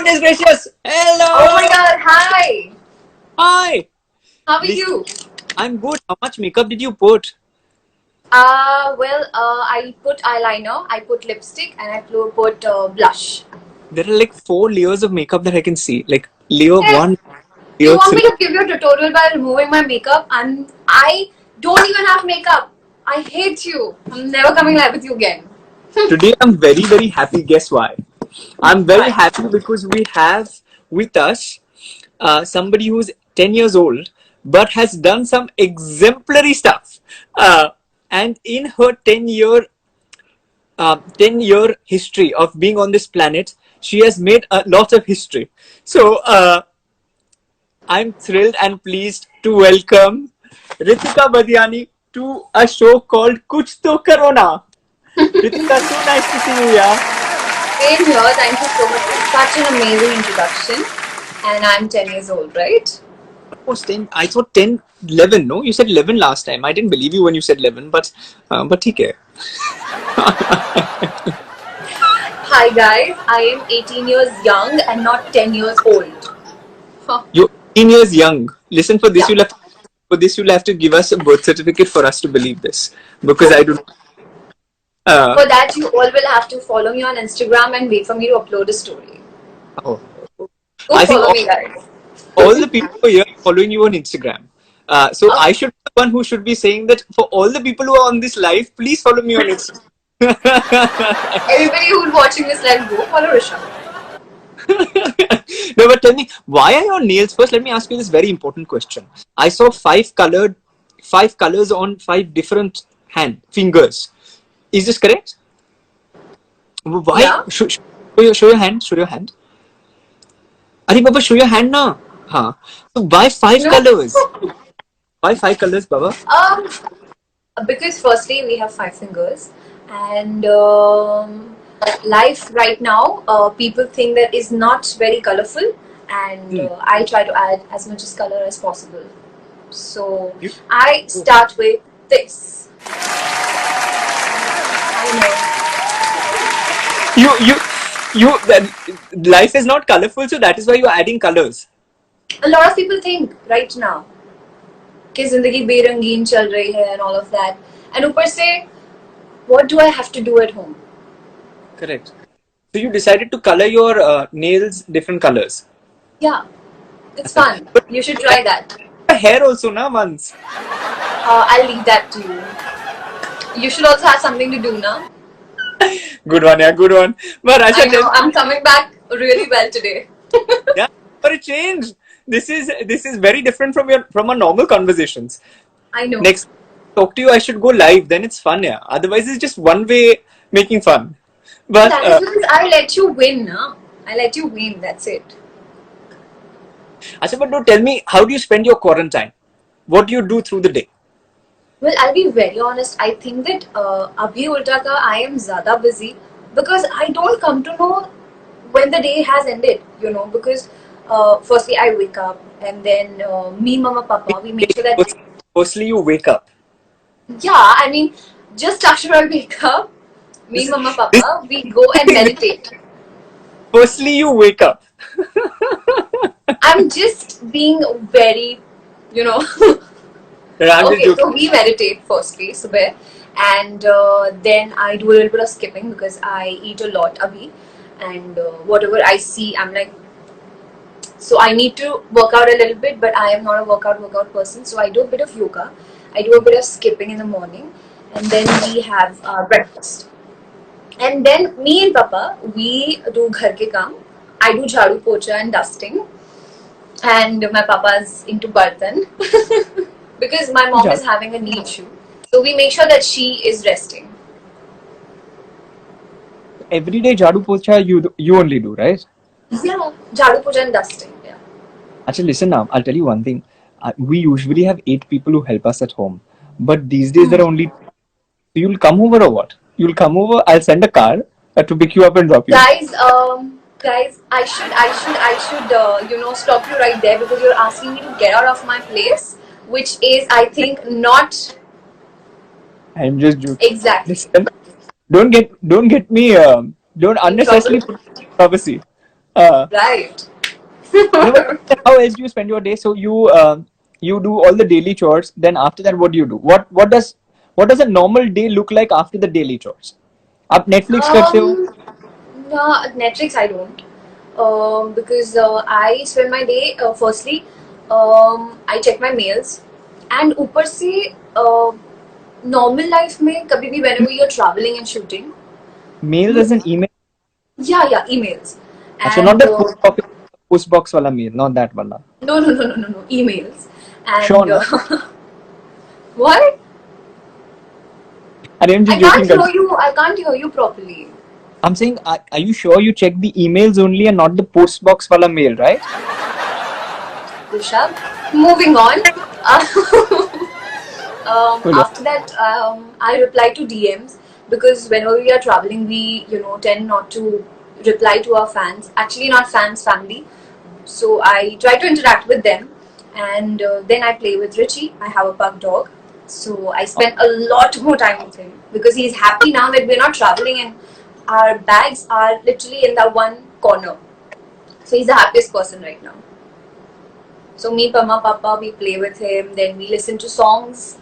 Goodness gracious! Oh my Hello! god, hi! Hi! How are Listen, you? I'm good. How much makeup did you put? I put eyeliner, I put lipstick, and I put blush. There are like 4 layers of makeup that I can see. Like layer Hey, 1, you layer want 3. me to give you a tutorial by removing my makeup? I don't even have makeup. I hate you. I'm never coming live with you again. Today I'm very, very happy. Guess why? I'm very Why? happy because we have with us somebody who's 10 years old but has done some exemplary stuff. And in her 10-year history of being on this planet, she has made a lot of history. So I'm thrilled and pleased to welcome Ritika Badiani to a show called Kuch To Karo Na. Ritika, so nice to see you, yeah. Same here. Thank you so much for such an amazing introduction. And I'm 10 years old, right? Almost 10. I thought 10, 11. No, you said 11 last time. I didn't believe you when you said 11, but okay. Hi guys, I am 18 years young and not 10 years old. Huh. You're 18 years young. Listen, Yeah. for this you'll have to give us a birth certificate for us to believe this, because I Okay. do. Uh, For that, you all will have to follow me on Instagram and wait for me to upload a story. oh, Go I think follow me, guys. all the people here are following you on Instagram. So Uh, I should be the one who should be saying that for all the people who are on this live, please follow me on Instagram. Everybody who's watching this live, go follow Rishabh. No, but tell me, why are your nails? First, let me ask you this very important question. I saw five colors on 5 different fingers. Is this correct? Why? Yeah. Show your hand. Show your hand. Are Baba, show your hand now. Huh. So why five No. colors? Why 5 colors, Baba? Um, because firstly, we have 5 fingers, and life right now, people think that is not very colorful, and Hmm. I try to add as much as color as possible. So You, I oh, start with this. I you, you, life is not colorful, so that is why you are adding colors. know. A lot of people think right now कि जिंदगी बेरंगीन चल रही है and all of that. And ऊपर से, what do I have to do at home? Correct. So you decided to color your nails different colors. Yeah, it's fun. But You should try that. hair also, na once. I'll leave that to you. You should also have something to do now. Good one, yeah, good one. But I Asha, know I'm coming back really well today. yeah, for a change. This is very different from our normal conversations. I know. Next, talk to you. I should go live. Then it's fun, yeah. Otherwise, it's just one way making fun. But That is because I let you win, huh? I let you win. That's it. Asha, but don't tell me, how do you spend your quarantine? What do you do through the day? Well, I'll be very honest. I think that abhi ulta ka I am zyada busy because I don't come to know when the day has ended. You know, because firstly I wake up and then me, mama, papa, we make sure that Firstly, you wake up. yeah. I mean, just after I wake up, me, This, mama, this, papa, we go and meditate. firstly, you wake up. I'm just being very, you know. I'm just Okay, joking. so we meditate firstly, subah, and then I do a little bit of skipping because I eat a lot abhi, and whatever I see, I'm like, so I need to work out a little bit, but I am not a workout person, so I do a bit of yoga, I do a bit of skipping in the morning, and then we have breakfast, and then me and Papa we do ghar ke kaam. I do jhadu, pocha, and dusting, and my papa's into bartan because my mom is having a knee issue. So we make sure that she is resting. Every day, jhadu pocha you only do, right? Yeah, jhadu, puja, and dusting. Yeah. Actually, listen now. I'll tell you one thing. We usually have 8 people who help us at home, but these days there are only. You'll come over or what? You'll come over. I'll send a car to pick you up and drop you. Guys, I should, stop you right there because you're asking me to get out of my place, which is, I think, not I'm just joking. exactly Listen, don't get me. Don't in unnecessarily trouble. put controversy. Uh, Right. no, but how else do you spend your day? So you do all the daily chores. Then after that, what do you do? What does a normal day look like after the daily chores? आप Netflix करते हो? No, Netflix I don't. Because I spend my day, firstly, I check my mails, and ऊपर से normal life में कभी भी whenever you're traveling and shooting, Mail as an email. yeah, emails, अच्छा, not and the post box वाला mail, not that वाला. no, emails, Sure, and na? what? अरे I'm I just can't joking. hear you. I can't hear you properly. I'm saying, are you sure you check the emails only and not the post box wala mail, right? Rishabh. Moving on. Hello. After that, I reply to DMs because whenever we are traveling, we tend not to reply to our fans. Actually, not fans, family. So I try to interact with them, and then I play with Richie. I have a pug dog, so I spend a lot more time with him because he's happy now that we're not traveling and our bags are literally in that one corner. So he's the happiest person right now. So me, Pama, Papa, we play with him. Then we listen to songs.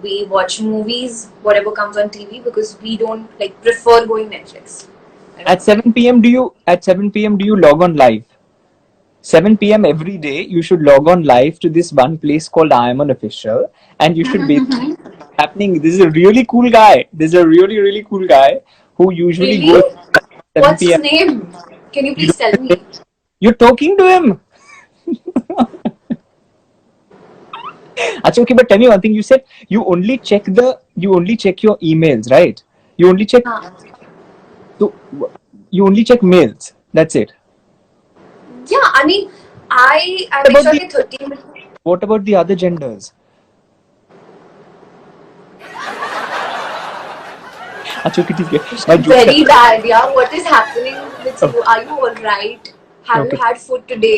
We watch movies, whatever comes on TV, because we don't prefer going Netflix. At 7 p.m. do you log on live? 7 p.m. every day you should log on live to this one place called I Am an Official, and you should be happening. This is a really cool guy. This is a really cool guy who usually Really? goes 7 What's his p.m. name? Can you You please tell me? You're talking to him. Achha, okay, but tell me one thing. You said you only check your emails, right? You only check Huh. so you only check mails. That's it. Yeah, I mean, I make About sure the that 13 minutes. What about the other genders? अच्छा okay, ठीक है. My joke. Very bad, yeah. What is happening with you? Are you alright? Have you Okay. had food today?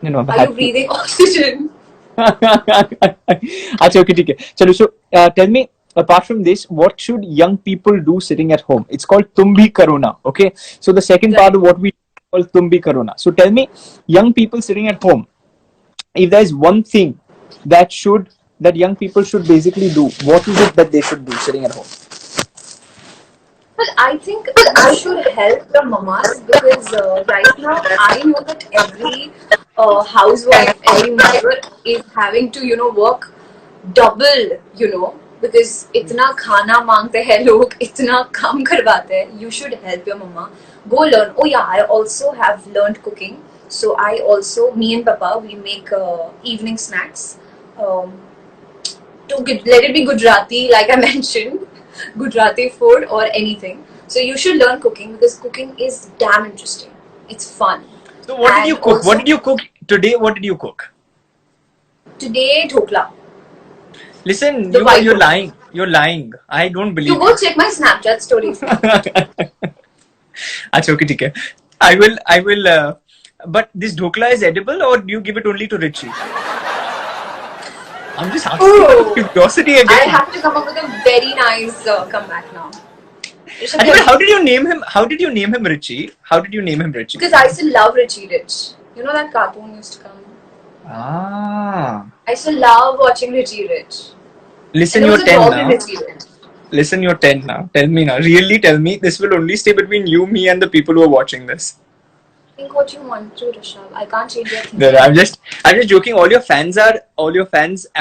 No, I've Are had you breathing oxygen? अच्छा okay, ठीक है. चलो, so tell me, apart from this, what should young people do sitting at home? It's called Tum Bhi Karo Na. Okay, so the second part of what we call Tum Bhi Karo Na. So tell me, young people sitting at home, if there is one thing that young people should basically do, what is it that they should do sitting at home? Well, I think you should help the mamas because right now I know that every housewife, every mother is having to work double, because इतना खाना मांगते हैं लोग, इतना काम करवाते हैं. You should help your mama. Go learn. Oh yeah, I also have learned cooking. So me and Papa, we make evening snacks. To let it be Gujarati, like I mentioned, Gujarati food or anything. So you should learn cooking because cooking is damn interesting. It's fun. So what did you And cook? also- What did you cook today? What did you cook? Today, dhokla. Listen, The white you're dhokla. lying. You're lying. I don't believe You go check my Snapchat story. अच्छा okay, ठीक है. I will. But this dhokla is edible, or do you give it only to Richie? I'm just asking out of curiosity I again. have to come up with a very nice comeback now. And but how did you name him? How did you name him Richie? How did you name him Richie? Because I still love Richie Rich. You know that cartoon used to come. Ah. I still love watching Richie Rich. Listen, And there you're was a 10 dog in now. Richie Rich. Listen, you're 10 now. Tell me now. Really tell me. This will only stay between you, me, and the people who are watching this. Think what you want to, Rishabh. I can't change your thinking. No, I'm just joking. All your fans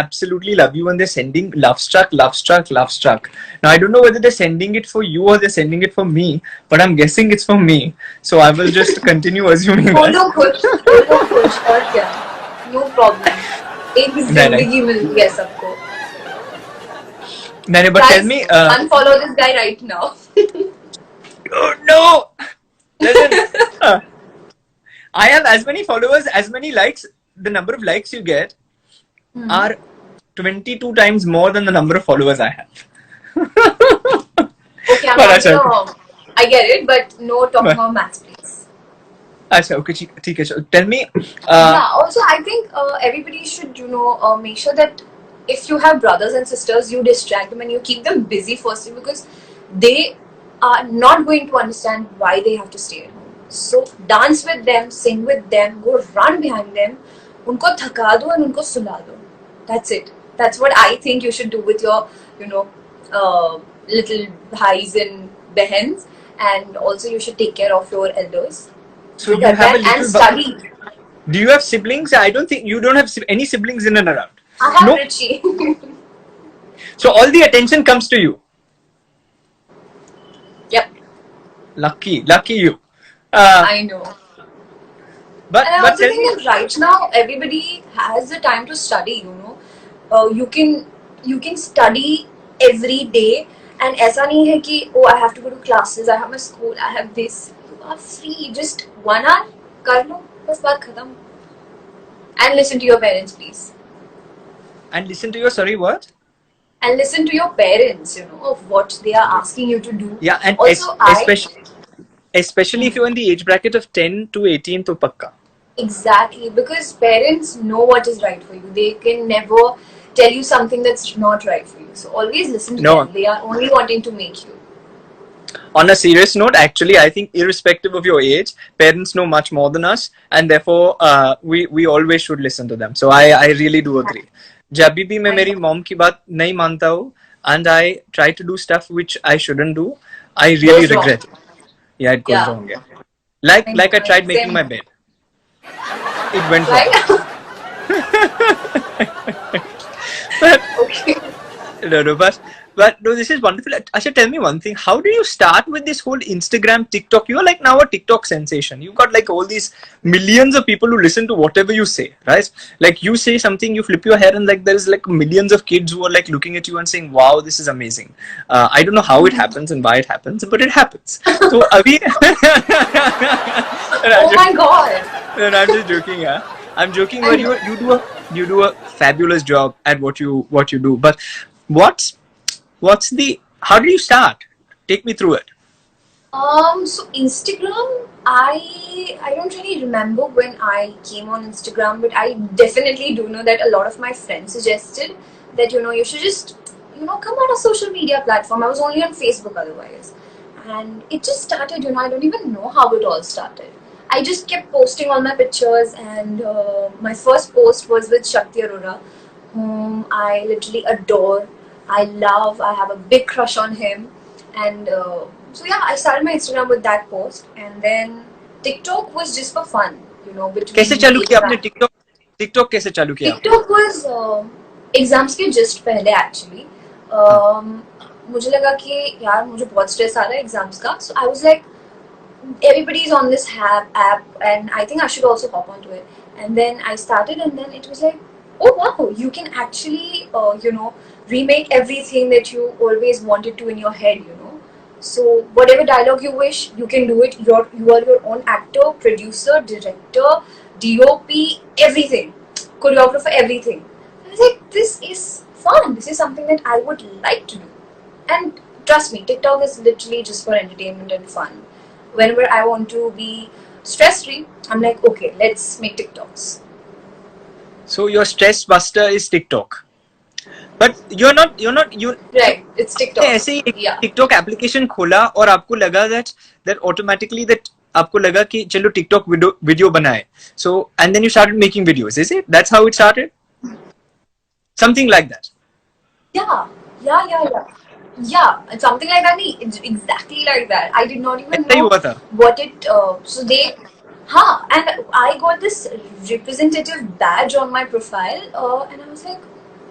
absolutely love you and they're sending love struck. Now I don't know whether they're sending it for you or they're sending it for me, but I'm guessing it's for me. So I will just continue assuming that. बोलो कुछ और क्या? No problem. एक जिंदगी मिलती है सबको. No, but Guys, tell me. unfollow this guy right now. Oh, no! Listen. I have as many followers, as many likes. The number of likes you get are 22 times more than the number of followers I have. Okay, I'm But not I get it, but no talking about maths, please. Achha, okay, ठीक है. Tell me. Yeah, also I think everybody should, make sure that if you have brothers and sisters, you distract them and you keep them busy firstly because they are not going to understand why they have to stay at home. So dance with them, sing with them, go run behind them. उनको थका दो and उनको सुला दो. That's it. That's what I think you should do with your, you know, little bhais and behens. And also you should take care of your elders. So Do you have a that and little study. Do you have siblings? I don't think you don't have any siblings in and around. I have No. Richie. So all the attention comes to you. Yep, Lucky you. I know. But And I but also tell think me, that right now everybody has the time to study. You know, you can study every day, and ऐसा नहीं है कि oh I have to go to classes, I have my school, I have this. You are free. Just 1 hour कर लो, बस बात खत्म. And listen to your parents, please. and listen to your sorry what? And listen to your parents. You know of what they are asking you to do. Yeah, and Also, especially if you're in the age bracket of 10 to 18 to pakka. Exactly, because parents know what is right for you. They can never tell you something that's not right for you. So always listen to No. them. They are only wanting to make you. On a serious note, actually, I think irrespective of your age, parents know much more than us, and therefore, we always should listen to them. So I really do agree. जब भी मैं मेरी mom की बात नहीं मानता हूँ, and I try to do stuff which I shouldn't do, I really Goes wrong. regret it. Yeah, it goes Yeah. wrong. Yeah. Like I tried making Same. my bed. It went wrong. Right? Okay. No, but no, this is wonderful. Asha, tell me one thing. How do you start with this whole Instagram, TikTok? You're like now a TikTok sensation. You've got like all these millions of people who listen to whatever you say, right? Like you say something, you flip your hair, and like there's like millions of kids who are like looking at you and saying, "Wow, this is amazing." I don't know how it happens and why it happens, but it happens. So, Abhi, Oh my god. no, I'm just joking. Yeah, I'm joking. But you do a fabulous job at what you do. But what's the how do you start? Take me through it. So Instagram, I don't really remember when I came on Instagram, but I definitely do know that a lot of my friends suggested that you should just come on a social media platform. I was only on Facebook otherwise, and it just started. I don't even know how it all started. I just kept posting all my pictures, and my first post was with Shakti Arora, whom I literally adore. I love. I have a big crush on him, and so yeah, I started my Instagram with that post, and then TikTok was just for fun, between कैसे चालू किया आपने exams. TikTok कैसे चालू किया? TikTok was exams के just पहले actually. मुझे लगा कि यार मुझे बहुत स्ट्रेस आ रहा है एग्जाम्स का, so I was like everybody is on this app and I think I should also hop onto it. And then I started, and then it was like, oh wow, you can actually remake everything that you always wanted to in your head. So whatever dialogue you wish, you can do it. You are your own actor, producer, director, DOP, everything, choreographer, everything. I was like, this is fun. This is something that I would like to do. And trust me, TikTok is literally just for entertainment and fun. Whenever I want to be stress free, I'm like, okay, let's make TikToks. So your stress buster is TikTok. But you're not Right, it's TikTok. ऐसे ही एक Yeah. TikTok application खोला और आपको लगा that automatically that आपको लगा कि चलो TikTok वीडियो बनाए. So and then you started making videos. Is it? That's how it started? Something like that. Yeah, it's something like that. It's exactly like that. I did not even ऐसा ही know हुआ था. what it. So they, and I got this representative badge on my profile, and I was like,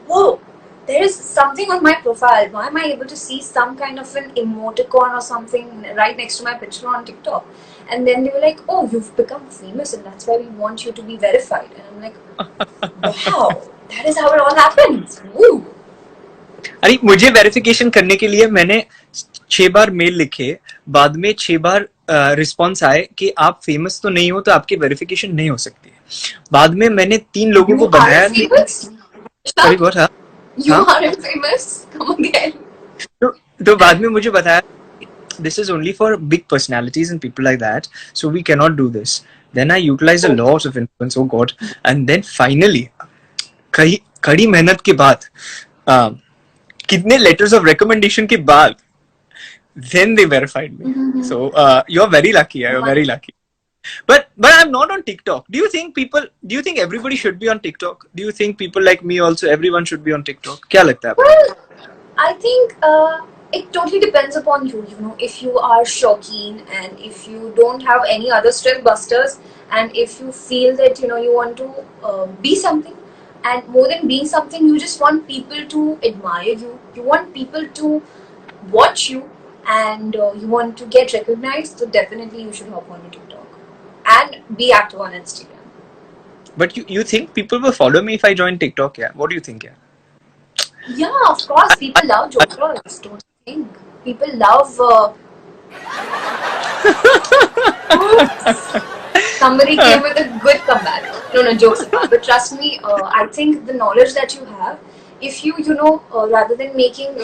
whoa, there is something on my profile. Why am I able to see some kind of an emoticon or something right next to my picture on TikTok? And then they were like, oh, you've become famous, and that's why we want you to be verified. And I'm like, wow, that is how it all happens. Woo. अरे मुझे verification करने के लिए मैंने 6 बार mail लिखे, बाद में 6 बार response आए कि आप फेमस तो नहीं हो तो आपकी वेरिफिकेशन नहीं हो सकती है. बाद में मैंने 3 लोगों को You बनाया. aren't famous? Sorry, what? हाँ? You Huh? aren't famous? Come again. तो बाद में मुझे बताया this is only for big personalities and people like that, so we cannot do this. Then I utilized a lot of influence, oh god, and then finally कड़ी मेहनत के बाद कितने letters of recommendation के बाद then they verified me. So you're very lucky. You're very lucky. But I'm not on TikTok. Do you think everybody should be on TikTok? Do you think people like me also, everyone should be on TikTok? क्या लगता है आपको? Well, I think it totally depends upon you. You know, if you are Shauqeen and if you don't have any other strength busters, and if you feel that you want to be something, and more than being something, you just want people to admire you. You want people to watch you, and you want to get recognized. So definitely, you should hop on TikTok and be active on Instagram. But you think people will follow me if I join TikTok? Yeah. What do you think? Yeah. Yeah, of course. People love jokers. Don't you think? People love. Somebody came with a good comeback. No, jokes apart. But trust me, I think the knowledge that you have, if you, rather than making,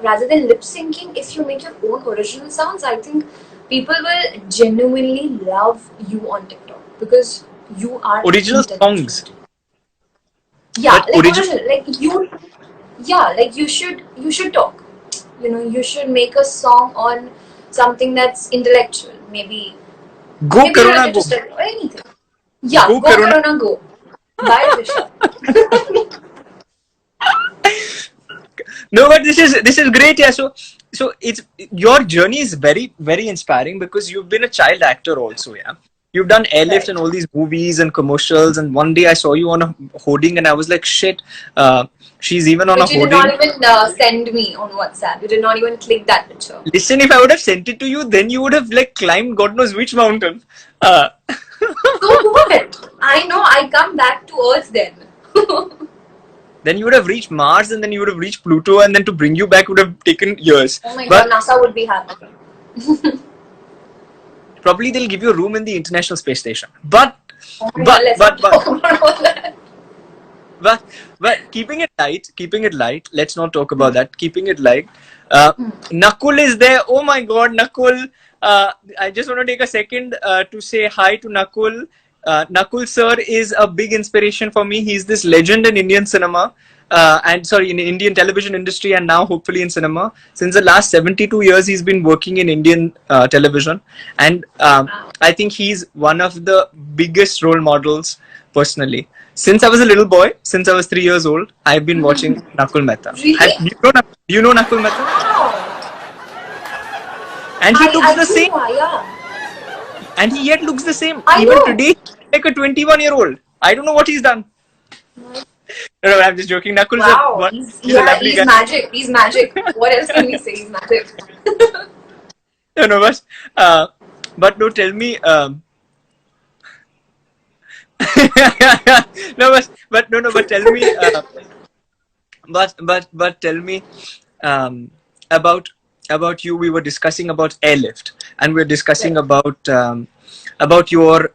rather than lip syncing, if you make your own original sounds, I think people will genuinely love you on TikTok because you are Original intelligent. songs. Yeah, But like original- original, like you. Yeah, like you should talk. You should make a song on something that's intellectual. Maybe Go Karuna related Go. to study or anything. Yeah, Go go Karuna. Karuna go. Bye, Risha. No, but this is great. Yeah. So it's your journey is very very inspiring because you've been a child actor also. Yeah. You've done Airlift Right. and all these movies and commercials. And one day I saw you on a hoarding, and I was like, shit. She's even on a But you did hoarding. not even send me on WhatsApp. You did not even click that picture. Listen, if I would have sent it to you, then you would have like climbed God knows which mountain. So what? I know. I come back to Earth then. Then you would have reached Mars, and then you would have reached Pluto, and then to bring you back would have taken years. Oh my But God, NASA would be happy. probably they'll give you a room in the International Space Station. But Oh my God, let's not talk about all that. but keeping it light. Let's not talk about that. Keeping it light. Nakul is there. Oh my God, Nakul. I just want to take a second to say hi to Nakul. Nakul sir is a big inspiration for me. He's this legend in Indian cinema. In the Indian television industry, and now hopefully in cinema. Since the last 72 years, he's been working in Indian television, and I think he's one of the biggest role models personally. Since I was a little boy, since I was 3 years old, I've been watching Nakul Mehta. Really? Do you know Nakul Mehta? Wow. And he looks I the do same. know, yeah. And he yet looks the same. I Even know. today, like a 21-year-old. I don't know what he's done. No, I'm just joking. Nakul Wow, is a lovely he's guy. magic. He's magic. What else can we say? He's magic. No, but no, tell me. But tell me. But tell me about you. We were discussing about Airlift, and we're discussing about your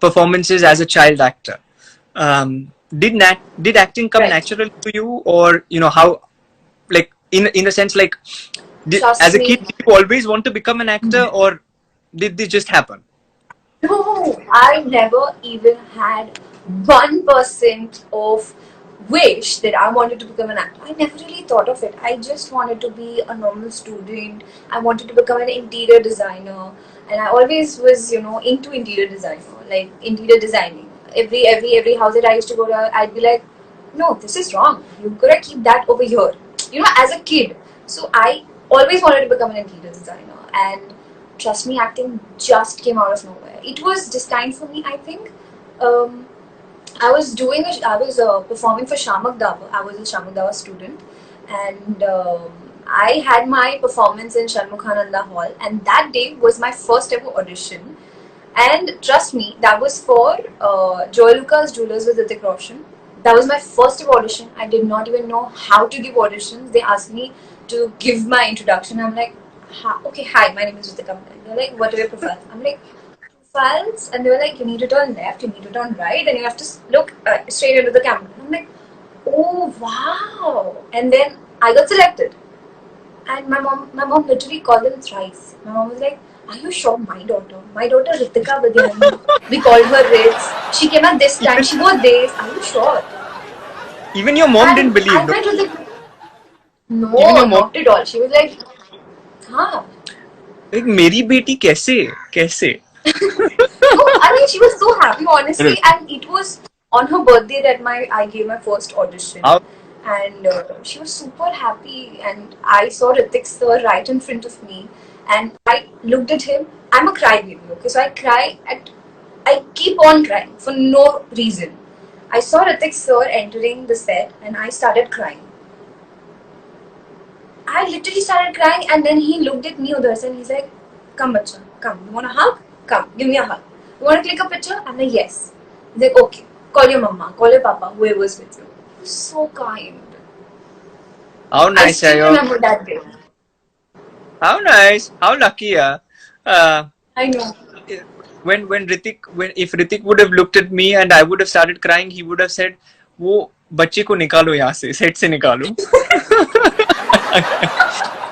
performances as a child actor. Did acting come Right. natural to you, or how, like in a sense, like Trust as a me. kid, did you always want to become an actor, or did this just happen? No, I never even had 1% of wish that I wanted to become an actor. I never really thought of it. I just wanted to be a normal student. I wanted to become an interior designer, and I always was, into interior designer, like interior designing. Every house that I used to go to, I'd be like, no, this is wrong. You gotta keep that over here. As a kid. So I always wanted to become an interior designer, and trust me, acting just came out of nowhere. It was destined for me, I think. I was performing for Shamak Dava. I was a Shamak Dava student, and I had my performance in Sharmukhananda Hall, and that day was my first ever audition. And trust me, that was for Joy Lucas Jewelers with Hrithik Roshan. That was my first ever audition. I did not even know how to give auditions. They asked me to give my introduction. I'm like, okay, hi, my name is Ritika. They're like, what are your profiles? I'm like, profiles? And they were like, you need to turn left, you need to turn right, and you have to look straight into the camera. I'm like, oh wow! And then I got selected. And my mom literally called them thrice. My mom was like, are you sure? My daughter Ritika Badiani. We called her Ritz. She came at this time. She wore this. Are you sure? Even your mom didn't believe. I No? went with the Even your mom- not at all. She was like, huh. एक मेरी बेटी कैसे कैसे No, I mean, she was so happy, honestly, and it was on her birthday that I gave my first audition, How- and she was super happy. And I saw Ritik sir right in front of me, and I looked at him. I'm a crybaby, okay, so I keep on crying for no reason. I saw Ritik sir entering the set, and I started crying. I literally started crying, and then he looked at me, Udarshan, and he's like, "Come, bacha, come. You want a hug? Come, give me a hug. You want to click a picture?" I'm like, "Yes." He's like, "Okay. Call your mama, call your papa, whoever's with you." He was so kind. how I nice are still you? remember that day. How nice, how lucky I know. when if Ritik would have looked at me and I would have started crying, he would have said, "वो बच्चे को निकालो यहाँ से, set से निकालो."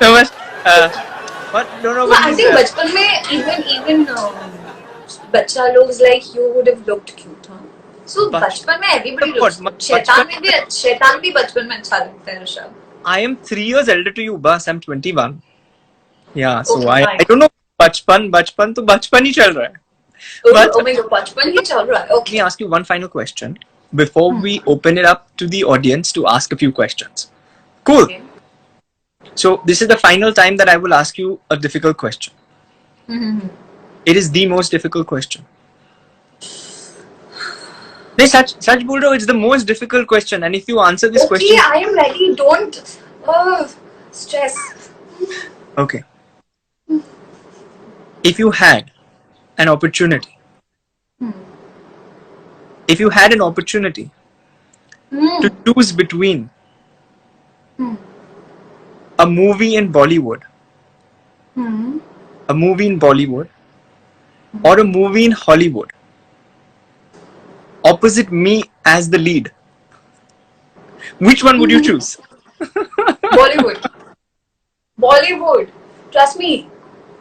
No, but no, No, but I think बचपन में even बच्चा लोग like you would have looked cute, huh? So बचपन में everybody looks cute. शैतान भी बचपन में अच्छा लगता है Rishabh. I am 3 years elder to you, boss. I'm 21. Yeah, so Okay, I don't know. बचपन तो बचपन ही चल रहा है. But oh my god, बचपन ही चल रहा है. let Okay. me ask you one final question before we open it up to the audience to ask a few questions. Cool. Okay. So this is the final time that I will ask you a difficult question. Mm-hmm. It is the most difficult question. नहीं सच बोल रहा हूँ. It's the most difficult question, and if you answer this Okay, question, I am ready. Don't stress. okay. If you had an opportunity, if you had an opportunity to choose between a movie in Bollywood, a movie in Bollywood, or a movie in Hollywood, opposite me as the lead, which one would you choose? Bollywood. Bollywood. Trust me.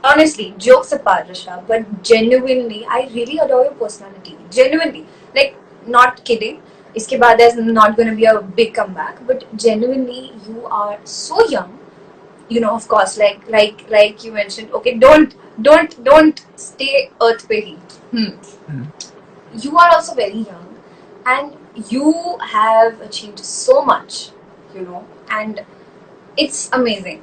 Honestly, jokes apart, Rishabh, but genuinely, I really adore your personality. Genuinely. Like, not kidding. इसके बाद there's not going to be a big comeback, but genuinely, you are so young. You know, of course, like you mentioned. Okay, don't stay earth pe hi. You are also very young, and you have achieved so much. You know, and it's amazing.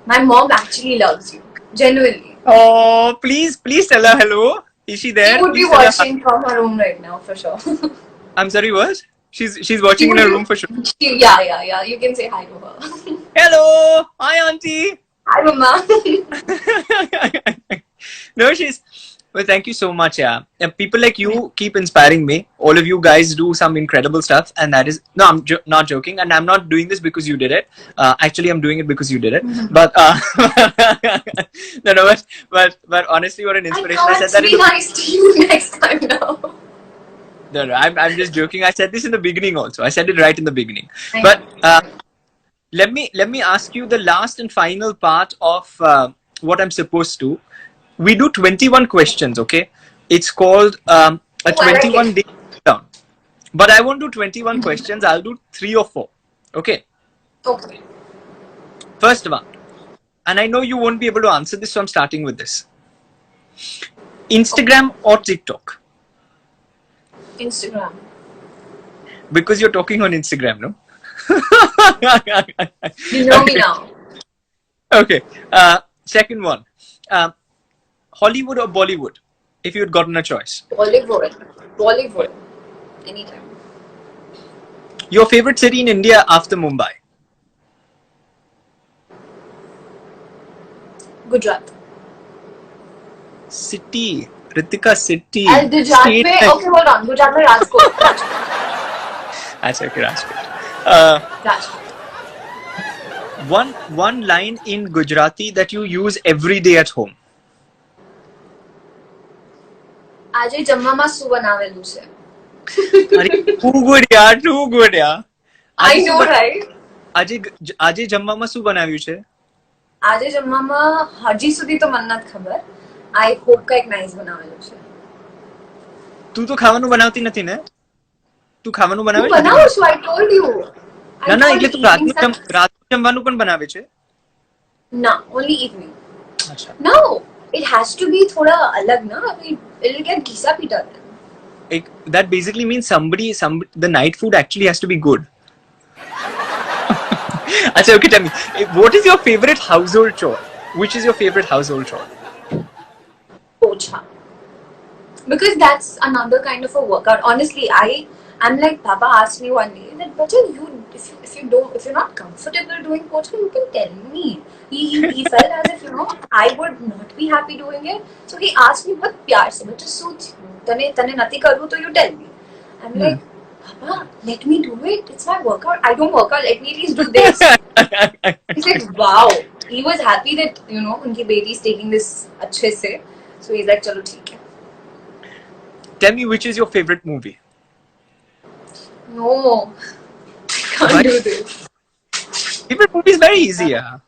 My mom actually loves you. Genuinely. Oh, please tell her hello. Is she there? She would be Please tell her watching from her room right now for sure. I'm sorry, what? She's watching in her room for sure. Yeah. You can say hi to her. Hello, hi auntie. Hi, mama. No, well, thank you so much. Yeah, and people like you keep inspiring me. All of you guys do some incredible stuff, and that is no, I'm not joking, and I'm not doing this because you did it. Actually, I'm doing it because you did it. But no, but honestly, what an inspiration! I I said can't that be nice to you next time now. No, I'm just joking. I said this in the beginning also. I said it right in the beginning. I But know. let me ask you the last and final part of what I'm supposed to. We do 21 questions, okay? It's called a I like 21 it. day countdown. But I won't do 21 questions. I'll do 3 or 4. Okay. Okay. First one. And I know you won't be able to answer this, so I'm starting with this. Instagram or TikTok? Instagram. Because you're talking on Instagram, no? You know me now. Okay. Second one. Hollywood or Bollywood? If you had gotten a choice. Bollywood. Anytime. Your favorite city in India after Mumbai? Gujarat. City. Ritika, city. Gujarat State में है. okay, hold on. Gujarat में Rajkot. अच्छा, okay, Rajkot. Rajkot. One line in Gujarati that you use every day at home. આજે જમવામાં શું બનાવેલું છે? Too good, yaar. I know, right? આજે જમવામાં શું બનાવ્યું છે? આજે જમવામાં હજી સુધી તો મને નથી ખબર. I hope કંઈક નાઈસ બનાવેલું છે. તું તો ખાવાનું બનાવતી નથી ને? તું ખાવાનું હું બનાવે છે? બનાવું છું, I told you. ના એટલે તું રાતનું જમવાનું પણ બનાવે છે? ના, only evening. અચ્છા. No, it has to be thoda alag na. I mean, it'll get घिसा पीटा then. That basically means the night food actually has to be good. Achha, okay, tell me, what is your favorite household chore? Which is your favorite household chore? Pocha. Because that's another kind of a workout. Honestly, I'm like, Papa asked me one day that, Bacha, if you're not comfortable doing pocha, you can tell me. He felt as if, I would not be happy doing it. So he asked me, what pyar se, Bacha, soch, tane nati karu, to you tell me. I'm like, Papa, let me do it. It's my workout. I don't work out. Let me at least do this. He's like, wow. He was happy that, unki baby is taking this अच्छे से. So he's like, चलो ठीक है. Tell me, which is your favorite movie? No, I can't do this. Favorite movie is very easy, yeah.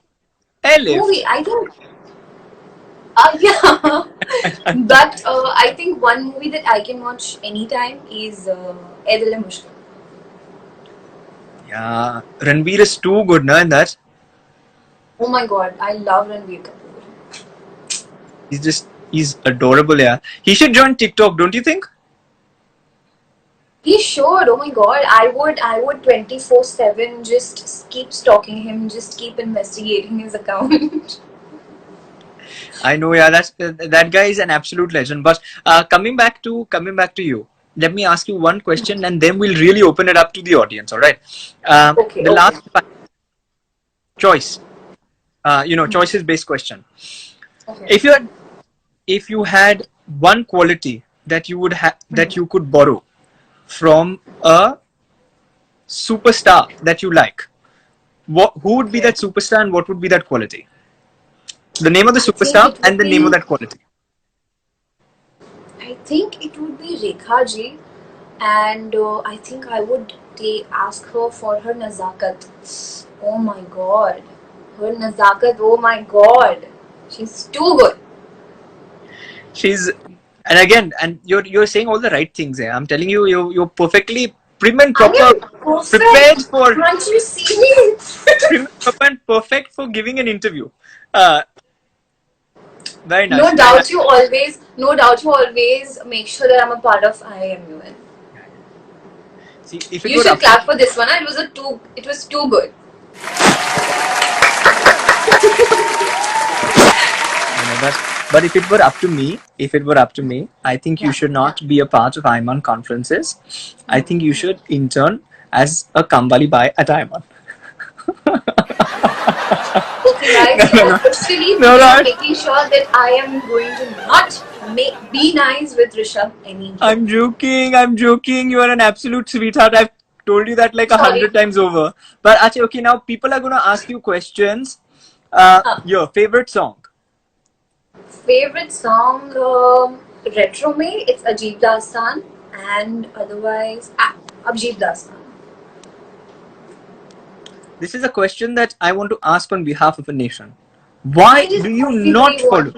Elif. Movie, I think. Yeah. But I think one movie that I can watch anytime is Ae Dil Hai Mushkil. Yeah, Ranveer is too good, na, in that. Oh my god, I love Ranveer Kapoor. He's adorable, yeah. He should join TikTok, don't you think? He should. Oh my god, I would 24/7 just keep stalking him, just keep investigating his account. I know, yeah. That guy is an absolute legend. But coming back to you, let me ask you one question, and then we'll really open it up to the audience. All right. Okay. The last choice. Choices based question. Okay. If you had one quality that you would that you could borrow from a superstar that you like, who would be that superstar and what would be that quality? The name of the superstar and the name of that quality. I think it would be Rekha ji, and I think I would ask her for her nazakat. Oh my god, her nazakat! Oh my god, she's too good. And you're saying all the right things. I'm telling you, you're perfectly prim and proper, prepared for. Can't you see me? Prim and perfect for giving an interview. Very nice. No doubt you always make sure that I'm a part of IIMUN. See, if you should clap for this one. It was too good. But if it were up to me, I think you should not be a part of IIMUN conferences. I think you should intern as a Kambali Bai at IIMUN. Okay, guys, officially making sure that I am going to not be nice with Rishabh anymore. I'm joking. You are an absolute sweetheart. I've told you that like 100 times over. But actually, okay, now people are gonna ask you questions. Your favorite song? Favorite song, retro mein, it's Ajeeb Dastan, and otherwise, Ajeeb Dastan. This is a question that I want to ask on behalf of a nation. Why do you not follow?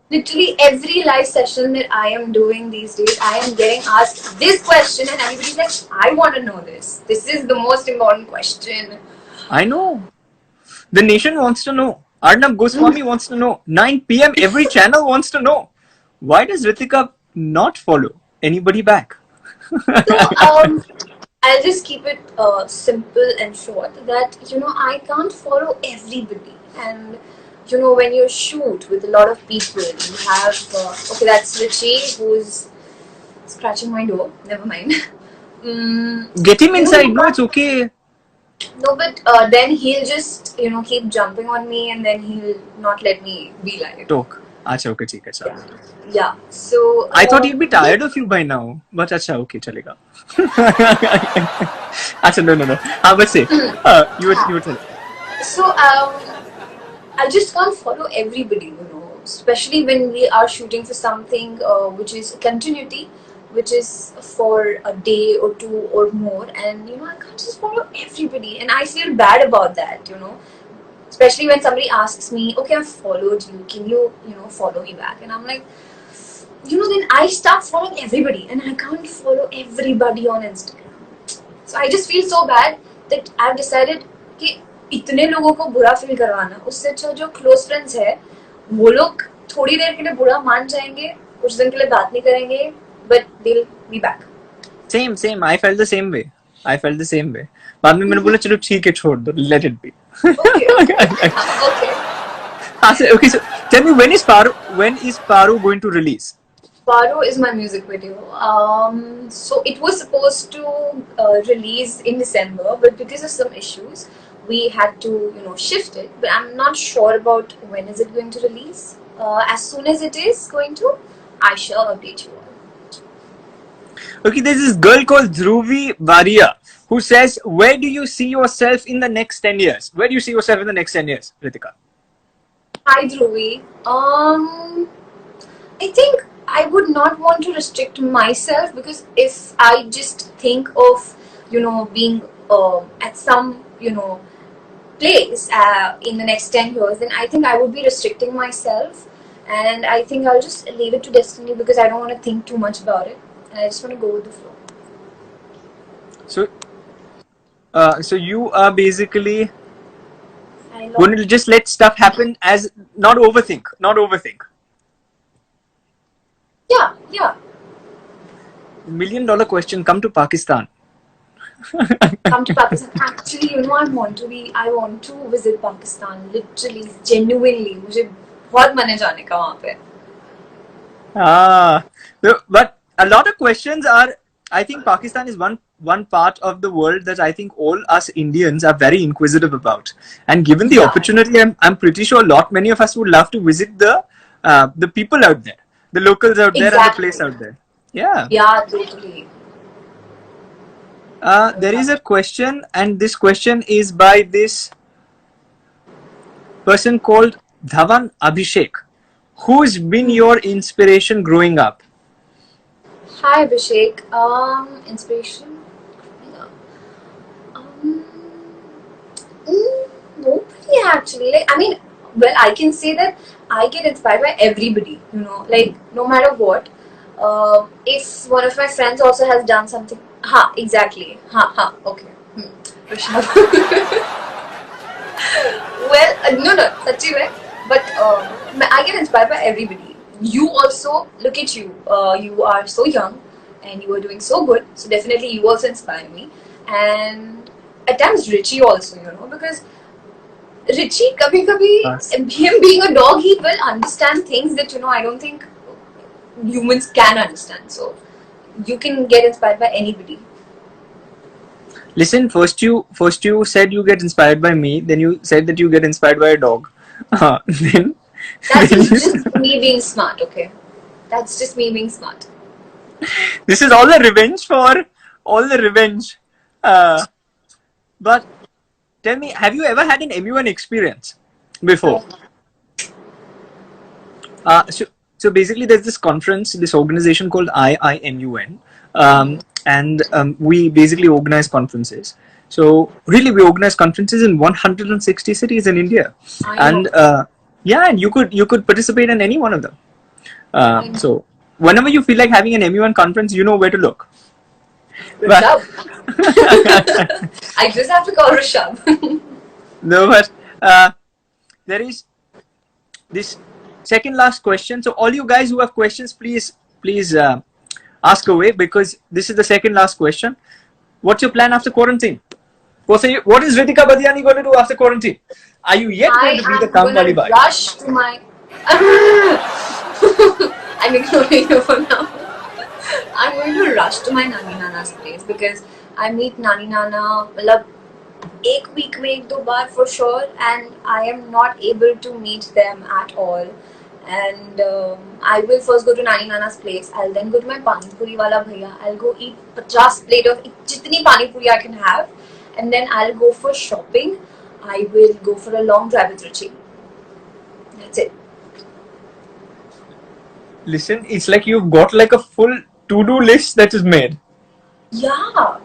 Literally every live session that I am doing these days, I am getting asked this question, and everybody's like, I want to know this. This is the most important question. I know. The nation wants to know. Arnab Goswami wants to know. 9 p.m. every channel wants to know. Why does Ritika not follow anybody back? So, I'll just keep it simple and short that, I can't follow everybody. And, when you shoot with a lot of people, you have, okay, that's Richie who's scratching my door. Never mind. Get him inside. No, it's okay. No, but then he'll just, keep jumping on me and then he'll not let me be live. Talk. Acha, okay, theek hai, yeah. So I thought he'd be tired of you by now, but acha, okay, chalega. Acha, no. But say, you were telling. So I just can't follow everybody, especially when we are shooting for something which is continuity, which is for a day or two or more, and I can't just follow everybody, and I feel bad about that, especially when somebody asks me, okay, I've followed you, can you follow me back? And I'm like, then I start following everybody, and I can't follow everybody on Instagram. So I just feel so bad that I've decided, okay, इतने लोगों को बुरा feel करवाना, उससे अच्छा जो close friends है वो लोग थोड़ी देर के लिए बुरा मान जाएंगे, कुछ दिन के लिए बात नहीं करेंगे, but they will be back. Same. I felt the same way. I felt the same way. बाद में मैंने बोला चलो ठीक है छोड़ दो, let it be. Okay, okay. Okay. Okay, so tell me when is Paru going to release? Paro is my music video. So it was supposed to release in December, but because of some issues, we had to, shift it. But I'm not sure about when is it going to release. As soon as it is going to, I shall update you all. Okay, there's this girl called Dhruvi Varia who says, where do you see yourself in the next 10 years? Where do you see yourself in the next 10 years, Ritika? Hi, Dhruvi. I think I would not want to restrict myself, because if I just think of, being at some, place in the next 10 years, then I think I would be restricting myself. And I think I'll just leave it to destiny, because I don't want to think too much about it. And I just want to go with the flow. So you are basically I going to just let stuff happen as not overthink. Yeah. $1 million question, come to Pakistan. Come to Pakistan. Actually, I want to visit Pakistan. Literally, genuinely. मुझे बहुत मन है जाने का वहाँ पे. But a lot of questions are, I think Pakistan is one part of the world that I think all us Indians are very inquisitive about. And given the opportunity, I'm pretty sure many of us would love to visit the people out there, the locals out there, and the place out there. Yeah. Yeah, totally. There is a question, and this question is by this person called Dhawan Abhishek. Who's been your inspiration growing up? Hi, Abhishek. Inspiration? Nobody actually. I can say that I get inspired by everybody, no matter what. If one of my friends also has done something, exactly. Okay. Well, no, sachi mein. But I get inspired by everybody. You also, look at you. You are so young and you are doing so good. So definitely you also inspire me. And at times Richie also, because Richie, him being a dog, he will understand things that, I don't think humans can understand. So you can get inspired by anybody. Listen, first you said you get inspired by me, then you said that you get inspired by a dog. That's just me being smart, okay? That's just me being smart. This is all the revenge. But tell me, have you ever had an MUN experience before? So basically, there's this conference, this organization called IIMUN, and we basically organize conferences. So really, we organize conferences in 160 cities in India, and and you could participate in any one of them. So whenever you feel like having an MUN conference, you know where to look. Rishabh. I just have to call Rishabh. No, but there is this second last question. So all you guys who have questions, please ask away, because this is the second last question. What's your plan after quarantine? What is Ritika Badiani going to do after quarantine? Are you yet going to be the Kam Wali Bai? Rush to my. I'm ignoring you for now. I'm going to rush to my Nani Nana's place, because I meet Nani Nana एक week में एक दो बार for sure, and I am not able to meet them at all. And I will first go to Nani Nana's place. I'll then go to my Pani Puri wala bhaiya. I'll go eat 50 plate of jitni Pani Puri I can have, and then I'll go for shopping. I will go for a long drive with Richie. That's it. Listen, it's like you've got like a full to-do list that is made. Yeah.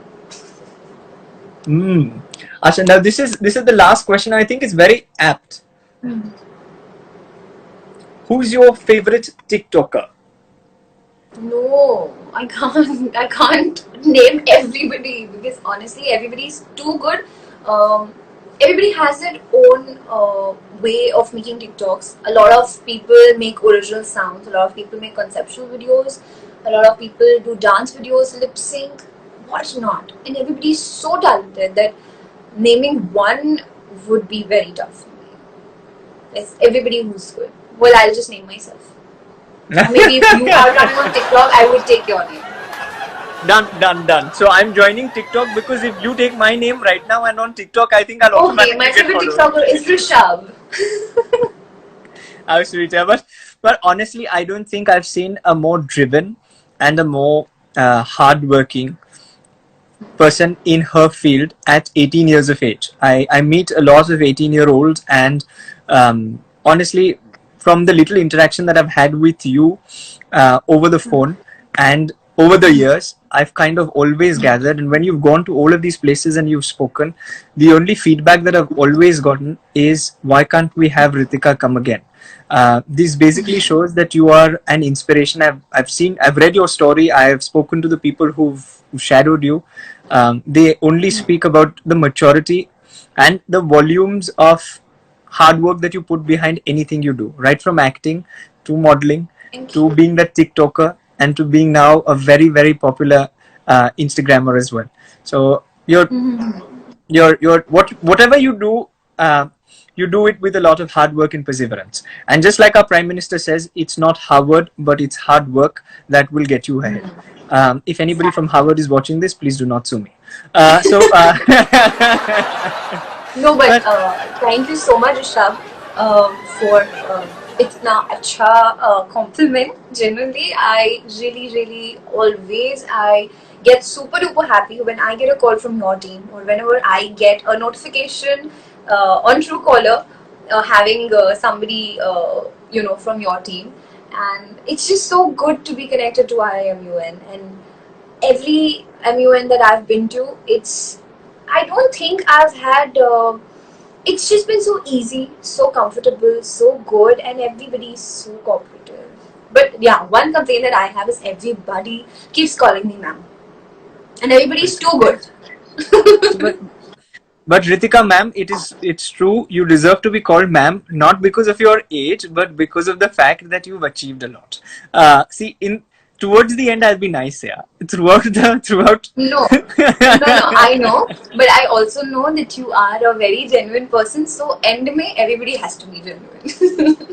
Asha, now this is the last question. I think it's very apt. Who's your favorite TikToker? No, I can't name everybody, because honestly everybody is too good. everybody has their own way of making TikToks. A lot of people make original sounds, a lot of people make conceptual videos, a lot of people do dance videos, lip sync, what not. And everybody is so talented that naming one would be very tough for me. It's everybody who's good. Well, I'll just name myself. Maybe if you are running on TikTok, I would take your name. Done. So I'm joining TikTok because if you take my name right now and on TikTok, I think I'll Okay, automatically my get favorite followed. TikToker is Rishabh. How sweet, yeah. But honestly, I don't think I've seen a more driven and a more hardworking person in her field at 18 years of age. I meet a lot of 18-year-olds, and honestly, from the little interaction that I've had with you over the phone and over the years, I've kind of always gathered. And when you've gone to all of these places and you've spoken, the only feedback that I've always gotten is, why can't we have Ritika come again? This basically shows that you are an inspiration. I've read your story. I've spoken to the people who've shadowed you. They only speak about the maturity and the volumes of hard work that you put behind anything you do, right from acting to modeling Thank to you. being that TikToker and to being now a very, very popular Instagrammer as well. So whatever you do, you do it with a lot of hard work and perseverance. And just like our Prime Minister says, it's not Harvard, but it's hard work that will get you ahead. If anybody from Harvard is watching this, please do not sue me. No, but But thank you so much, Rishabh, for इतना अच्छा compliment. Genuinely, I really always I get super duper happy when I get a call from your team, or whenever I get a notification on Truecaller having somebody from your team, and it's just so good to be connected to IIMUN. And every MUN that I've been to, I don't think I've had. It's just been so easy, so comfortable, so good, and everybody's so cooperative. But yeah, one complaint that I have is everybody keeps calling me ma'am, and everybody's too good. but But Ritika ma'am, it's true. You deserve to be called ma'am, not because of your age, but because of the fact that you've achieved a lot. See, in towards the end, I'll be nice, yeah. Throughout. No, no, I know, but I also know that you are a very genuine person. So end me, everybody has to be genuine.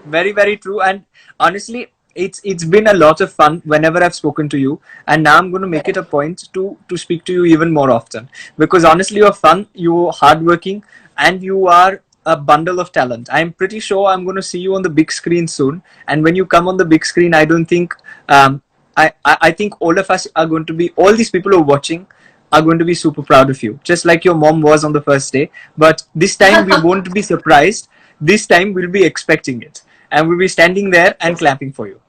Very, very true. And honestly, it's been a lot of fun whenever I've spoken to you. And now I'm going to make it a point to speak to you even more often, because honestly, you're fun, you're hardworking, and you are a bundle of talent. I'm pretty sure I'm going to see you on the big screen soon. And when you come on the big screen, I don't think I think all of us are going to be, all these people who are watching are going to be super proud of you, just like your mom was on the first day. But this time we won't be surprised. This time we'll be expecting it, and we'll be standing there and clapping for you.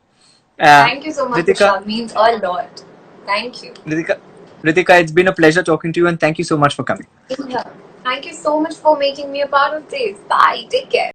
Uh, Thank you so much, Ritika, Vishal. Means a lot. Thank you. Ritika, Ritika, it's been a pleasure talking to you, and thank you so much for coming. Yeah. Thank you so much for making me a part of this. Bye. Take care.